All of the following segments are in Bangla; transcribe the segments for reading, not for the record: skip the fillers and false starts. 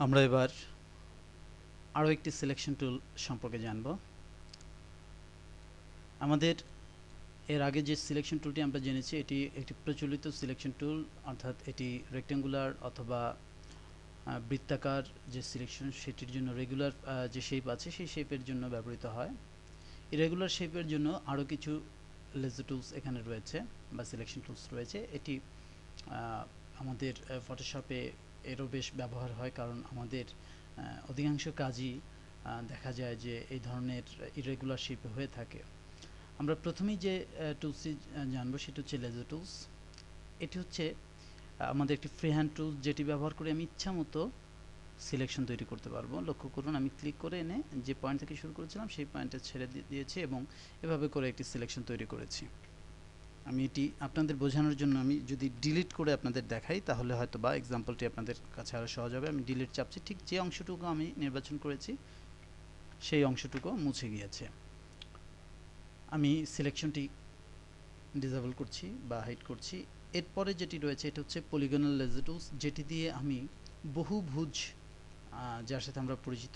আমরা এবার আরও একটি সিলেকশন টুল সম্পর্কে জানব। আমাদের এর আগে যে সিলেকশন টুলটি আমরা জেনেছি এটি একটি প্রচলিত সিলেকশন টুল, অর্থাৎ এটি রেক্ট্যাঙ্গুলার অথবা বৃত্তাকার যে সিলেকশন সেটির জন্য রেগুলার যে শেপ আছে সেই শেপের জন্য ব্যবহৃত হয়। ইরেগুলার শেপের জন্য আরও কিছু লেজো টুলস এখানে রয়েছে বা সিলেকশন টুলস রয়েছে। এটি আমাদের ফটোশপে এরও বেশ ব্যবহার হয়, কারণ আমাদের অধিকাংশ কাজই দেখা যায় যে এই ধরনের ইরেগুলার শেপে হয়ে থাকে। আমরা প্রথমেই যে টুলসটি জানবো সেটি হচ্ছে লেজো টুলস। এটি হচ্ছে আমাদের একটি ফ্রি হ্যান্ড টুলস, যেটি ব্যবহার করে আমি ইচ্ছা মতো সিলেকশন তৈরি করতে পারবো। লক্ষ্য করুন, আমি ক্লিক করে এনে যে পয়েন্ট থেকে শুরু করেছিলাম সেই পয়েন্টে ছেড়ে দিয়েছি এবং এভাবে করে একটি সিলেকশন তৈরি করেছি। আমি এটি আপনাদের বোঝানোর জন্য আমি যদি ডিলিট করে আপনাদের দেখাই তাহলে হয়তো বা এক্সাম্পলটি আপনাদের কাছে আরও সহজ হবে। আমি ডিলিট চাপছি, ঠিক যে অংশটুকু আমি নির্বাচন করেছি সেই অংশটুকু মুছে গিয়েছে। আমি সিলেকশনটি ডিসেবল করছি বা হাইড করছি। এরপরে যেটি রয়েছে এটা হচ্ছে পলিগনাল লেজো টুলস, যেটি দিয়ে আমি বহুভুজ, যার সাথে আমরা পরিচিত,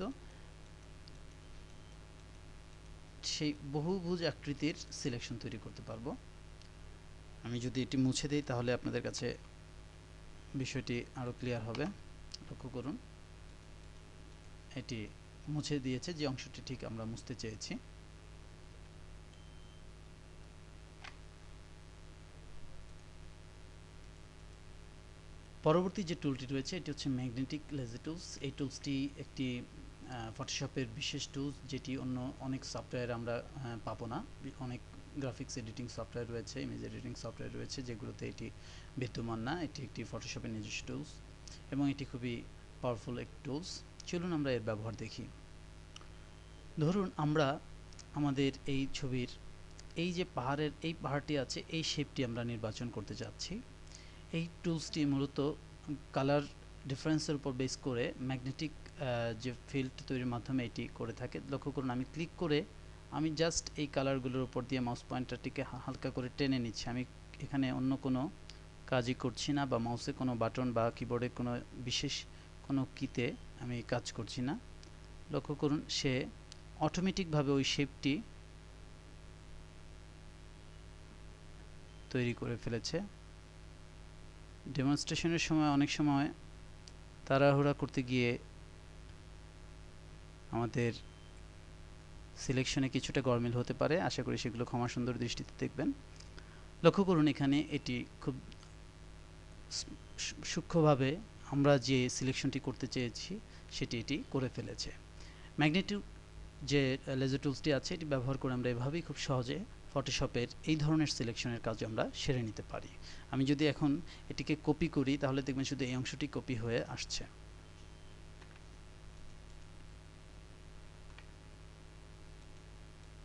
সেই বহুভুজ আকৃতির সিলেকশন তৈরি করতে পারবো। আমি যদি এটি মুছে দিই তাহলে আপনাদের কাছে বিষয়টি আরও ক্লিয়ার হবে। লক্ষ্য করুন, এটি মুছে দিয়েছে যে অংশটি ঠিক আমরা মুছতে চেয়েছি। পরবর্তী যে টুলটি রয়েছে এটি হচ্ছে ম্যাগনেটিক লেজো টুলস। এই টুলসটি একটি ফটোশপের বিশেষ টুলস, যেটি অন্য অনেক সফটওয়্যার আমরা পাবো না। অনেক গ্রাফিক্স এডিটিং সফটওয়্যার রয়েছে, ইমেজ এডিটিং সফটওয়্যার রয়েছে যেগুলোতে এটি বিদ্যমান না। এটি একটি ফটোশপের নিজস্ব টুলস এবং এটি খুবই পাওয়ারফুল এক টুলস। চলুন আমরা এর ব্যবহার দেখি। ধরুন আমরা আমাদের এই ছবির এই যে এই পাহাড়টি আছে এই শেপটি আমরা নির্বাচন করতে যাচ্ছি। এই টুলসটি মূলত কালার ডিফারেন্সের উপর বেস করে ম্যাগনেটিক যে ফিল্ড তৈরির মাধ্যমে এটি করে থাকে। লক্ষ্য করুন, আমি ক্লিক করে আমি জাস্ট এই কালারগুলোর উপর দিয়ে মাউস পয়েন্টারটিকে হালকা করে টেনে নিচ্ছি। আমি এখানে অন্য কোনো কাজই করছি না, বা মাউসে কোনো বাটন বা কিবোর্ডে কোনো বিশেষ কোনো কিতে আমি কাজ করছি না। লক্ষ্য করুন, সে অটোমেটিকভাবে ওই শেপটি তৈরি করে ফেলেছে। ডেমনস্ট্রেশনের সময় অনেক সময় তাড়াহুড়া করতে গিয়ে আমাদের সিলেকশনে কিছুটা গরমিল হতে পারে। আশা করি সেগুলো ক্ষমা সুন্দর দৃষ্টিতে দেখবেন। লক্ষ্য করুন, এখানে এটি খুব সূক্ষ্মভাবে আমরা যে সিলেকশনটি করতে চেয়েছি সেটি এটি করে ফেলেছে। ম্যাগনেটিক যে লেজো টুলসটি আছে এটি ব্যবহার করে আমরা এভাবেই খুব সহজে ফটোশপের এই ধরনের সিলেকশনের কাজ আমরা সেরে নিতে পারি। আমি যদি এখন এটিকে কপি করি তাহলে দেখবেন শুধু এই অংশটি কপি হয়ে আসছে।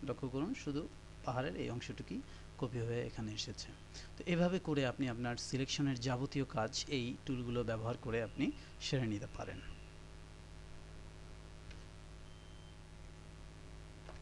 লক্ষ্য করুন, শুধু পাহাড়ের এই অংশটুকুই কপি হয়ে এখানে এসেছে। তো এভাবে করে আপনি আপনার সিলেকশনের যাবতীয় কাজ এই টুলগুলো ব্যবহার করে আপনি সেরে নিতে পারেন।